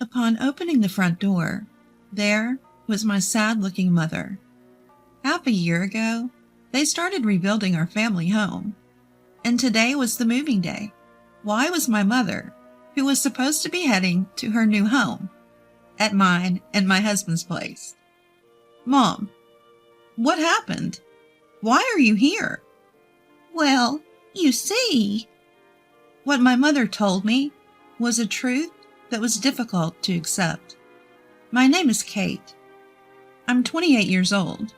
Upon opening the front door, there was my sad-looking mother. Half a year ago, they started rebuilding our family home, and today was the moving day. Why was my mother, who was supposed to be heading to her new home, at mine and my husband's place? Mom, what happened? Why are you here? Well, you see, what my mother told me was a truth that was difficult to accept. My name is Kate. I'm 28 years old.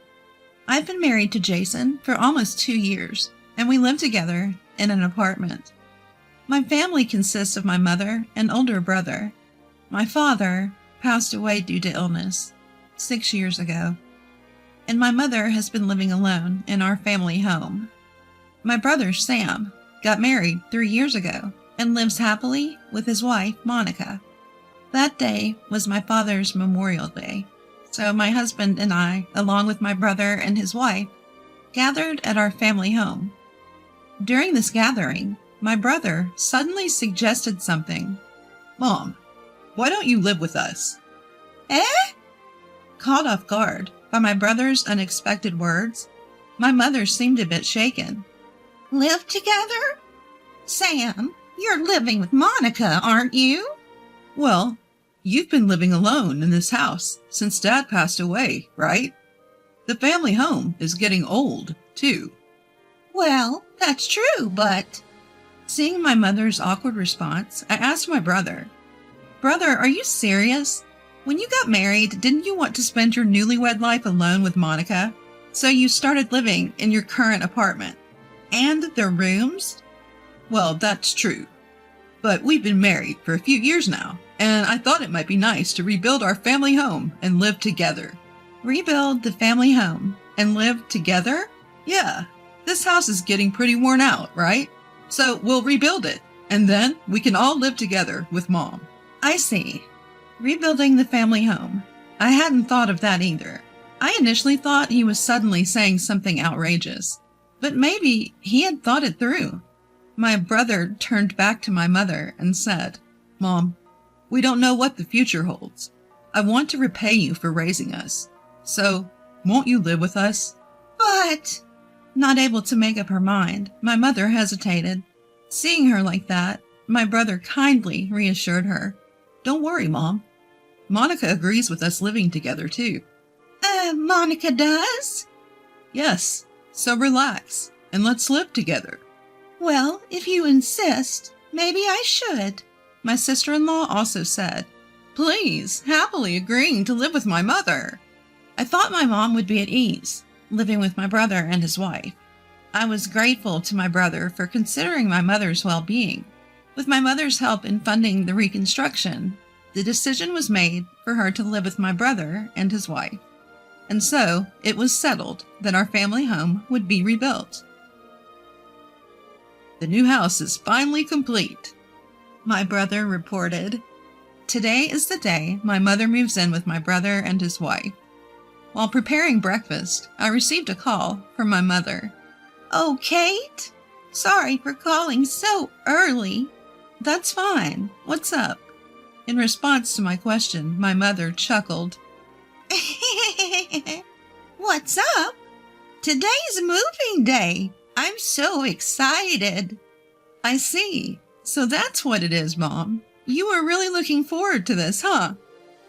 I've been married to Jason for almost 2 years, and we live together in an apartment. My family consists of my mother and older brother. My father passed away due to illness 6 years ago, and my mother has been living alone in our family home. My brother Sam got married 3 years ago and lives happily with his wife, Monica. That day was my father's Memorial Day, so my husband and I, along with my brother and his wife, gathered at our family home. During this gathering, my brother suddenly suggested something. Mom, why don't you live with us? Eh? Caught off guard by my brother's unexpected words, my mother seemed a bit shaken. Live together? Sam, you're living with Monica, aren't you? Well, you've been living alone in this house since Dad passed away, right? The family home is getting old, too. Well, that's true, but... Seeing my mother's awkward response, I asked my brother, "Brother, are you serious? When you got married, didn't you want to spend your newlywed life alone with Monica? So you started living in your current apartment. And their rooms?" Well, that's true. But we've been married for a few years now, and I thought it might be nice to rebuild our family home and live together. Rebuild the family home and live together? Yeah, this house is getting pretty worn out, right? So we'll rebuild it, and then we can all live together with Mom. I see. Rebuilding the family home. I hadn't thought of that either. I initially thought he was suddenly saying something outrageous, but maybe he had thought it through. My brother turned back to my mother and said, Mom, we don't know what the future holds. I want to repay you for raising us. So, won't you live with us? But... Not able to make up her mind, my mother hesitated. Seeing her like that, my brother kindly reassured her. Don't worry, Mom. Monica agrees with us living together, too. Monica does? Yes, so relax, and let's live together. Well, if you insist, maybe I should, my sister-in-law also said, please, happily agreeing to live with my mother. I thought my mom would be at ease, living with my brother and his wife. I was grateful to my brother for considering my mother's well-being. With my mother's help in funding the reconstruction, the decision was made for her to live with my brother and his wife. And so it was settled that our family home would be rebuilt. The new house is finally complete, my brother reported. Today is the day my mother moves in with my brother and his wife. While preparing breakfast, I received a call from my mother. Oh, Kate? Sorry for calling so early. That's fine. What's up? In response to my question, my mother chuckled. What's up? Today's moving day. I'm so excited. I see. So that's what it is, Mom. You are really looking forward to this, huh?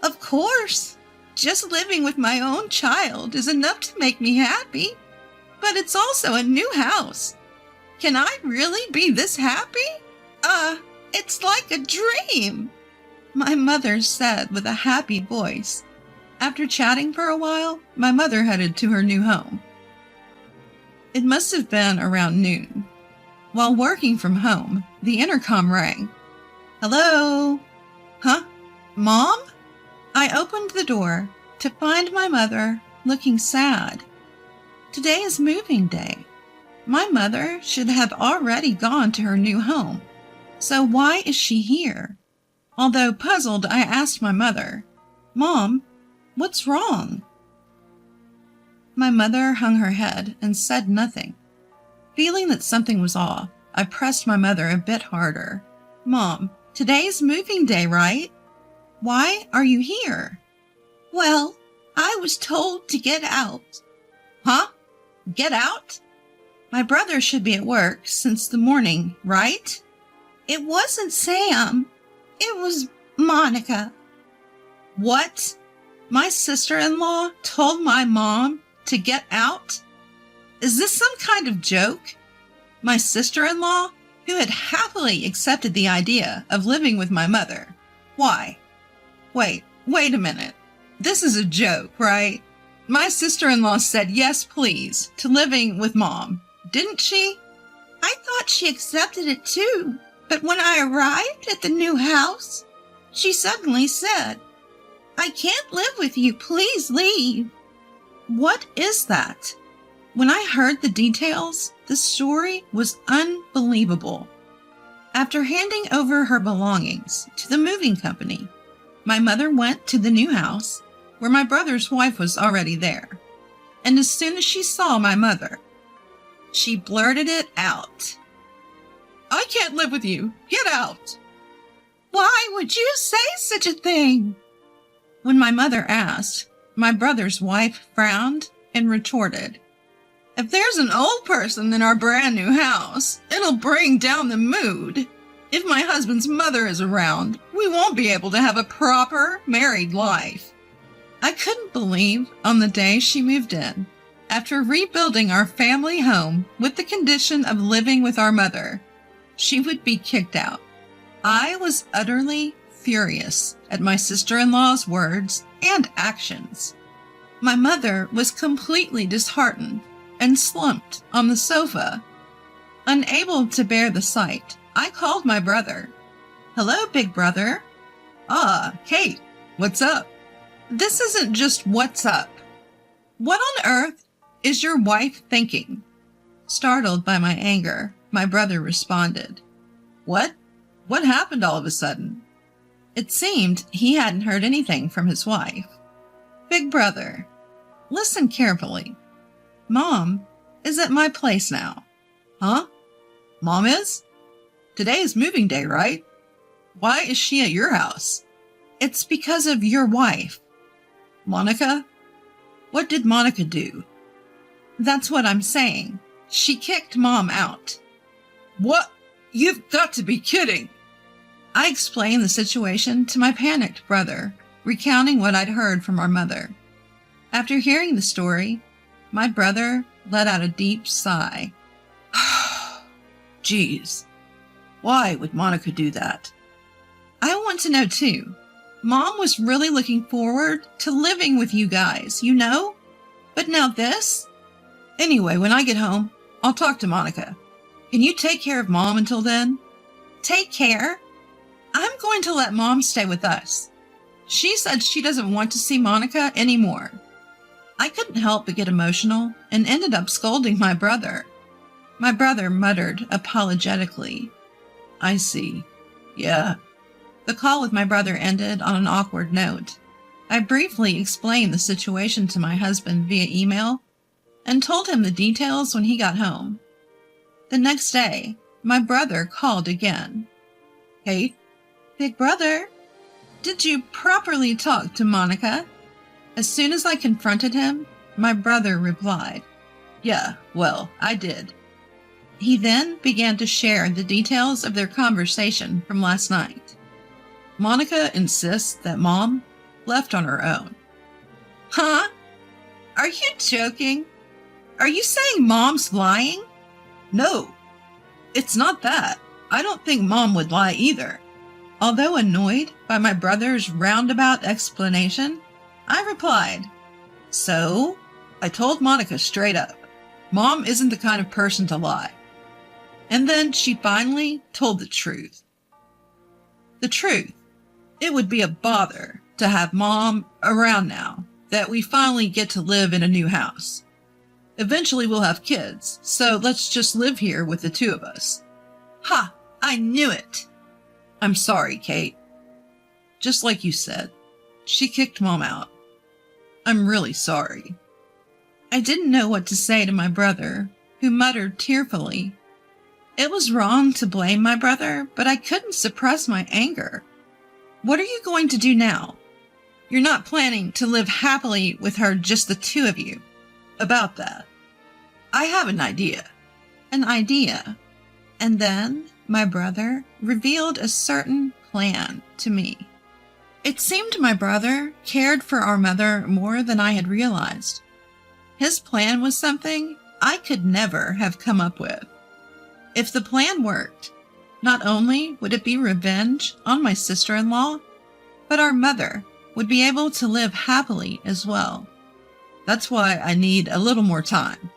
Of course. Just living with my own child is enough to make me happy. But it's also a new house. Can I really be this happy? It's like a dream, my mother said with a happy voice. After chatting for a while, my mother headed to her new home. It must have been around noon. While working from home, the intercom rang. Hello? Huh? Mom? I opened the door to find my mother looking sad. Today is moving day. My mother should have already gone to her new home. So why is she here? Although puzzled, I asked my mother, Mom, what's wrong? My mother hung her head and said nothing. Feeling that something was off, I pressed my mother a bit harder. Mom, today's moving day, right? Why are you here? Well, I was told to get out. Huh? Get out? My brother should be at work since the morning, right? It wasn't Sam. It was Monica. What? My sister-in-law told my mom to get out? Is this some kind of joke? My sister-in-law, who had happily accepted the idea of living with my mother. Why? Wait a minute. This is a joke, right? My sister-in-law said yes, please, to living with Mom, didn't she? I thought she accepted it too, but when I arrived at the new house, she suddenly said, "I can't live with you, please leave." What is that? When I heard the details, the story was unbelievable. After handing over her belongings to the moving company, my mother went to the new house where my brother's wife was already there. And as soon as she saw my mother, she blurted it out. "I can't live with you. Get out." Why would you say such a thing? When my mother asked, my brother's wife frowned and retorted, "If there's an old person in our brand new house, it'll bring down the mood. If my husband's mother is around, we won't be able to have a proper married life." I couldn't believe on the day she moved in, after rebuilding our family home with the condition of living with our mother, she would be kicked out. I was utterly furious at my sister-in-law's words and actions. My mother was completely disheartened and slumped on the sofa. Unable to bear the sight, I called my brother. "Hello, big brother." "Ah, Kate, what's up?" "This isn't just what's up. What on earth is your wife thinking?" Startled by my anger, my brother responded, "What? What happened all of a sudden?" It seemed he hadn't heard anything from his wife. "Big brother, listen carefully. Mom is at my place now." "Huh? Mom is? Today is moving day, right? Why is she at your house?" "It's because of your wife." "Monica? What did Monica do?" "That's what I'm saying. She kicked Mom out." "What? You've got to be kidding." I explained the situation to my panicked brother, recounting what I'd heard from our mother. After hearing the story, my brother let out a deep sigh. "Geez, why would Monica do that?" "I want to know too. Mom was really looking forward to living with you guys, you know? But now this? Anyway, when I get home, I'll talk to Monica. Can you take care of Mom until then?" "Take care? I'm going to let Mom stay with us. She said she doesn't want to see Monica anymore." I couldn't help but get emotional and ended up scolding my brother. My brother muttered apologetically, "I see. Yeah." The call with my brother ended on an awkward note. I briefly explained the situation to my husband via email and told him the details when he got home. The next day, my brother called again. "Kate?" "Big brother, did you properly talk to Monica?" As soon as I confronted him, my brother replied, "Yeah, well, I did." He then began to share the details of their conversation from last night. "Monica insists that Mom left on her own." "Huh? Are you joking? Are you saying Mom's lying?" "No, it's not that. I don't think Mom would lie either." Although annoyed by my brother's roundabout explanation, I replied, "So, I told Monica straight up, Mom isn't the kind of person to lie." And then she finally told the truth. The truth. It would be a bother to have Mom around now that we finally get to live in a new house. Eventually we'll have kids, so let's just live here with the two of us. Ha! I knew it! I'm sorry, Kate. Just like you said, she kicked Mom out. I'm really sorry. I didn't know what to say to my brother, who muttered tearfully. It was wrong to blame my brother, but I couldn't suppress my anger. What are you going to do now? You're not planning to live happily with her, just the two of you. About that, I have an idea. An idea. And then my brother revealed a certain plan to me. It seemed my brother cared for our mother more than I had realized. His plan was something I could never have come up with. If the plan worked, not only would it be revenge on my sister-in-law, but our mother would be able to live happily as well. That's why I need a little more time.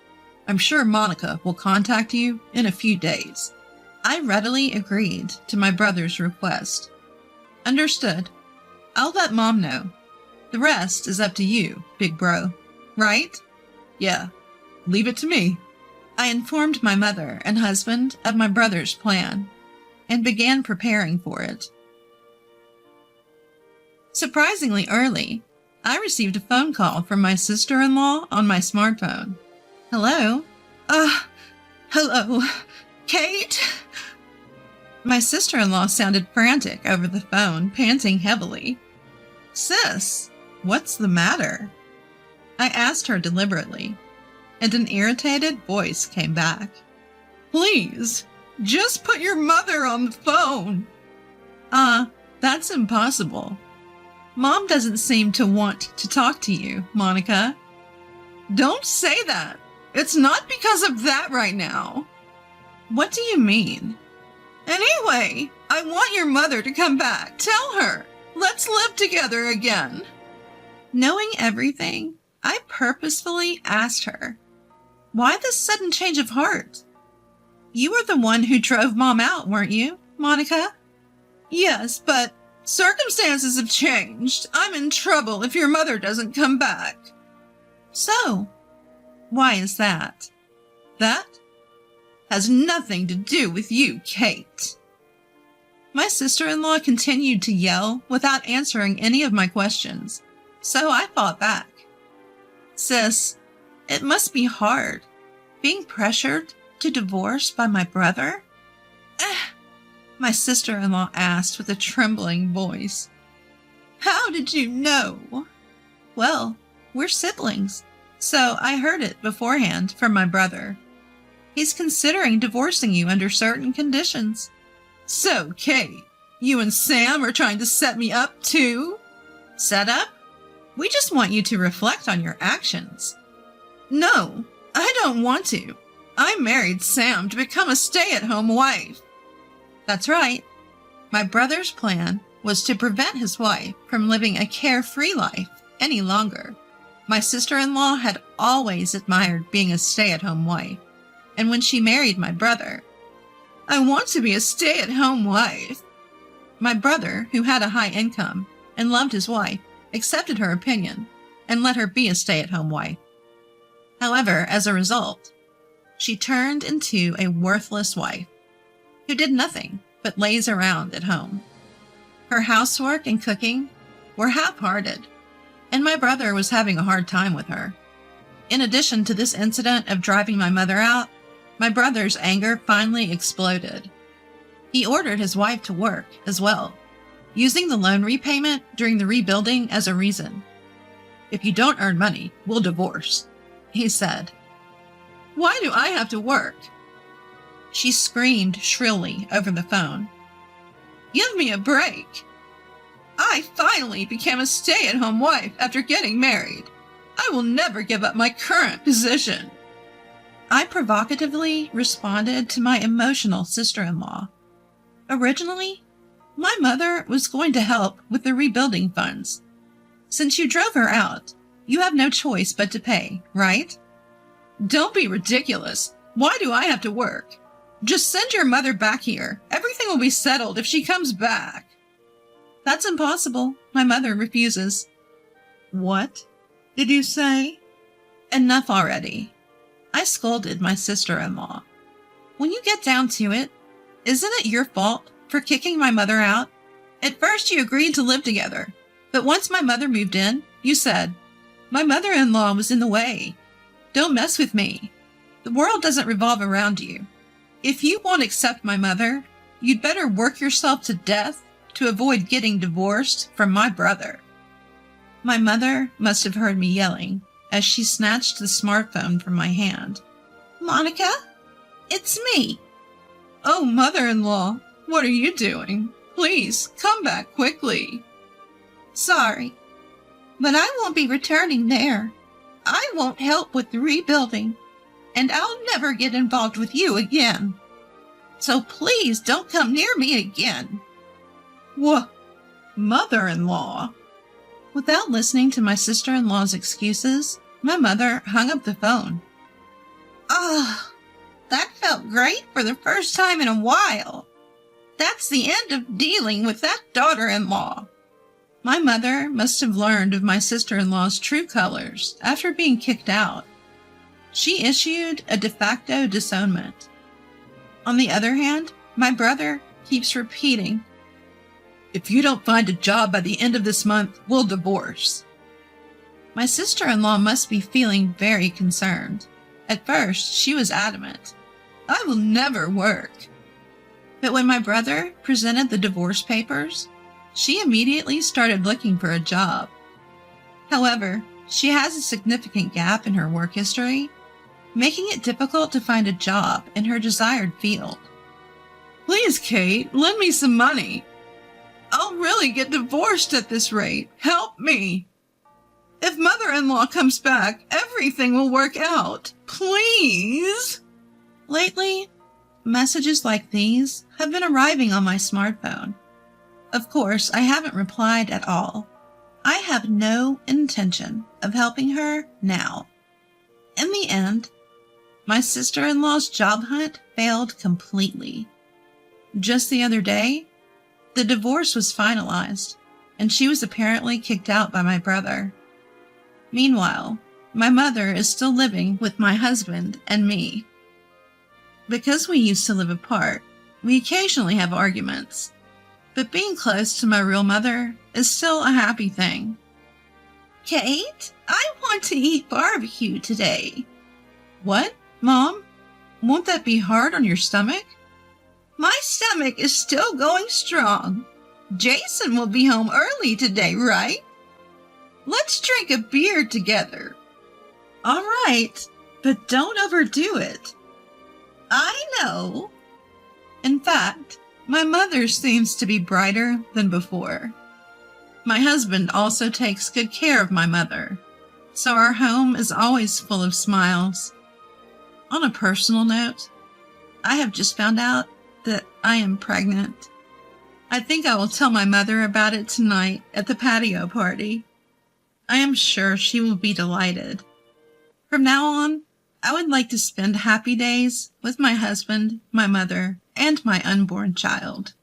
I'm sure Monica will contact you in a few days. I readily agreed to my brother's request. Understood. I'll let Mom know. The rest is up to you, big bro. Right? Yeah, leave it to me. I informed my mother and husband of my brother's plan and began preparing for it. Surprisingly early, I received a phone call from my sister-in-law on my smartphone. Hello? Hello, Kate? My sister-in-law sounded frantic over the phone, panting heavily. Sis, what's the matter? I asked her deliberately, and an irritated voice came back. Please, just put your mother on the phone. That's impossible. Mom doesn't seem to want to talk to you, Monica. Don't say that. It's not because of that right now. What do you mean? Anyway, I want your mother to come back. Tell her. Let's live together again. Knowing everything, I purposefully asked her, why this sudden change of heart? You were the one who drove Mom out, weren't you, Monica? Yes, but circumstances have changed. I'm in trouble if your mother doesn't come back. So, why is that? That has nothing to do with you, Kate. My sister-in-law continued to yell without answering any of my questions, so I fought back. Sis, it must be hard, being pressured to divorce by my brother? My sister-in-law asked with a trembling voice. How did you know? Well, we're siblings, so I heard it beforehand from my brother. He's considering divorcing you under certain conditions. So, Kate, you and Sam are trying to set me up too? Set up? We just want you to reflect on your actions. No, I don't want to. I married Sam to become a stay-at-home wife. That's right. My brother's plan was to prevent his wife from living a carefree life any longer. My sister-in-law had always admired being a stay-at-home wife, and when she married my brother, I want to be a stay-at-home wife. My brother, who had a high income and loved his wife, accepted her opinion and let her be a stay-at-home wife. However, as a result, she turned into a worthless wife who did nothing but laze around at home. Her housework and cooking were half-hearted, and my brother was having a hard time with her. In addition to this incident of driving my mother out, my brother's anger finally exploded. He ordered his wife to work as well, using the loan repayment during the rebuilding as a reason. "If you don't earn money, we'll divorce," he said. "Why do I have to work?" She screamed shrilly over the phone. "Give me a break. I finally became a stay-at-home wife after getting married. I will never give up my current position." I provocatively responded to my emotional sister-in-law. Originally, my mother was going to help with the rebuilding funds. Since you drove her out, you have no choice but to pay, right? Don't be ridiculous. Why do I have to work? Just send your mother back here. Everything will be settled if she comes back. That's impossible. My mother refuses. What did you say? Enough already. I scolded my sister-in-law. When you get down to it, isn't it your fault for kicking my mother out? At first you agreed to live together, but once my mother moved in, you said, "My mother-in-law was in the way. Don't mess with me. The world doesn't revolve around you. If you won't accept my mother, you'd better work yourself to death to avoid getting divorced from my brother. My mother must have heard me yelling as she snatched the smartphone from my hand. Monica, it's me. Oh, mother-in-law, what are you doing? Please, come back quickly. Sorry, but I won't be returning there. I won't help with the rebuilding, and I'll never get involved with you again. So please don't come near me again. What? Mother-in-law? Without listening to my sister-in-law's excuses, my mother hung up the phone. Ah, that felt great for the first time in a while. That's the end of dealing with that daughter-in-law. My mother must have learned of my sister-in-law's true colors after being kicked out. She issued a de facto disownment. On the other hand, my brother keeps repeating, "If you don't find a job by the end of this month, we'll divorce." My sister-in-law must be feeling very concerned. At first, she was adamant, "I will never work." But when my brother presented the divorce papers, she immediately started looking for a job. However, she has a significant gap in her work history, making it difficult to find a job in her desired field. Please, Kate, lend me some money. I'll really get divorced at this rate. Help me. If mother-in-law comes back, everything will work out. Please. Lately, messages like these have been arriving on my smartphone. Of course, I haven't replied at all. I have no intention of helping her now. In the end, my sister-in-law's job hunt failed completely. Just the other day, the divorce was finalized, and she was apparently kicked out by my brother. Meanwhile, my mother is still living with my husband and me. Because we used to live apart, we occasionally have arguments, but being close to my real mother is still a happy thing. Kate, I want to eat barbecue today. What, Mom? Won't that be hard on your stomach? My stomach is still going strong. Jason will be home early today, right? Let's drink a beer together. All right, but don't overdo it. I know. In fact, my mother seems to be brighter than before. My husband also takes good care of my mother, so our home is always full of smiles. On a personal note, I have just found out that I am pregnant. I think I will tell my mother about it tonight at the patio party. I am sure she will be delighted. From now on, I would like to spend happy days with my husband, my mother, and my unborn child.